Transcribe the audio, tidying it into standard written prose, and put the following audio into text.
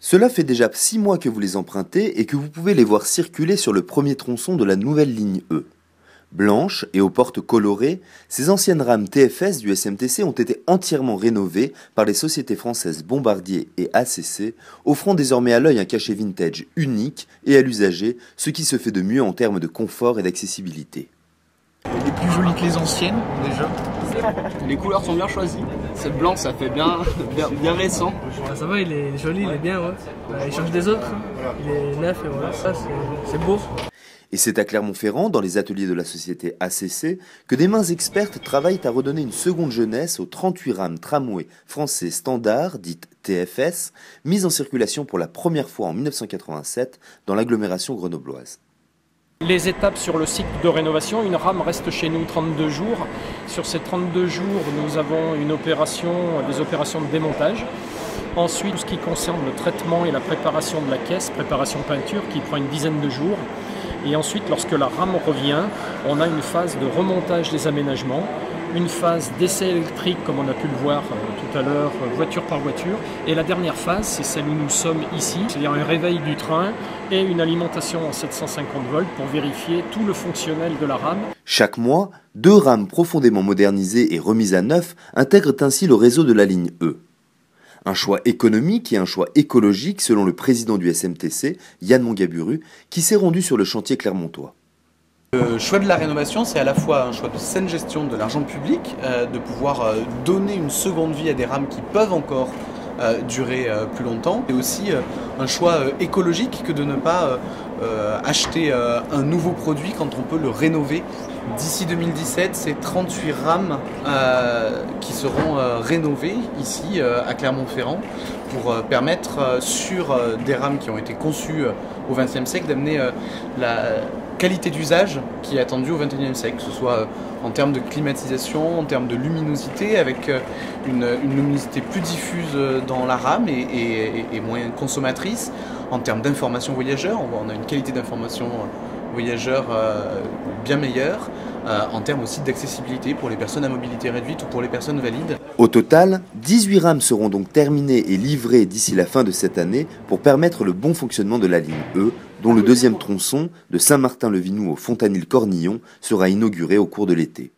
Cela fait déjà 6 mois que vous les empruntez et que vous pouvez les voir circuler sur le premier tronçon de la nouvelle ligne E. Blanches et aux portes colorées, ces anciennes rames TFS du SMTC ont été entièrement rénovées par les sociétés françaises Bombardier et ACC, offrant désormais à l'œil un cachet vintage unique et à l'usager, ce qui se fait de mieux en termes de confort et d'accessibilité. Elle est plus jolie que les anciennes, déjà. Les couleurs sont bien choisies. C'est blanc, ça fait bien récent. Ah, ça va, il est joli, il est bien, ouais. Il change des autres, hein. Il est neuf et voilà, ça c'est beau. Et c'est à Clermont-Ferrand, dans les ateliers de la société ACC, que des mains expertes travaillent à redonner une seconde jeunesse aux 38 rames tramway français standard, dites TFS, mises en circulation pour la première fois en 1987 dans l'agglomération grenobloise. Les étapes sur le cycle de rénovation, une rame reste chez nous 32 jours. Sur ces 32 jours, nous avons des opérations de démontage. Ensuite, tout ce qui concerne le traitement et la préparation de la caisse, préparation peinture, qui prend une dizaine de jours. Et ensuite, lorsque la rame revient, on a une phase de remontage des aménagements, une phase d'essai électrique, comme on a pu le voir tout à l'heure, voiture par voiture. Et la dernière phase, c'est celle où nous sommes ici, c'est-à-dire un réveil du train et une alimentation en 750 volts pour vérifier tout le fonctionnel de la rame. Chaque mois, 2 rames profondément modernisées et remises à neuf intègrent ainsi le réseau de la ligne E. Un choix économique et un choix écologique selon le président du SMTC, Yann Mongaburu, qui s'est rendu sur le chantier clermontois. Le choix de la rénovation, c'est à la fois un choix de saine gestion de l'argent public, de pouvoir donner une seconde vie à des rames qui peuvent encore durer plus longtemps, et aussi un choix écologique que de ne pas acheter un nouveau produit quand on peut le rénover. D'ici 2017, c'est 38 rames qui seront rénovées ici à Clermont-Ferrand pour permettre sur des rames qui ont été conçues au XXe siècle d'amener la qualité d'usage qui est attendue au XXIe siècle, que ce soit en termes de climatisation, en termes de luminosité, avec une luminosité plus diffuse dans la rame et moins consommatrice, en termes d'information voyageur, on a une qualité d'information voyageur bien meilleure, en termes aussi d'accessibilité pour les personnes à mobilité réduite ou pour les personnes valides. Au total, 18 rames seront donc terminées et livrées d'ici la fin de cette année pour permettre le bon fonctionnement de la ligne E, dont le deuxième tronçon, de Saint-Martin-le-Vinoux au Fontanil-Cornillon, sera inauguré au cours de l'été.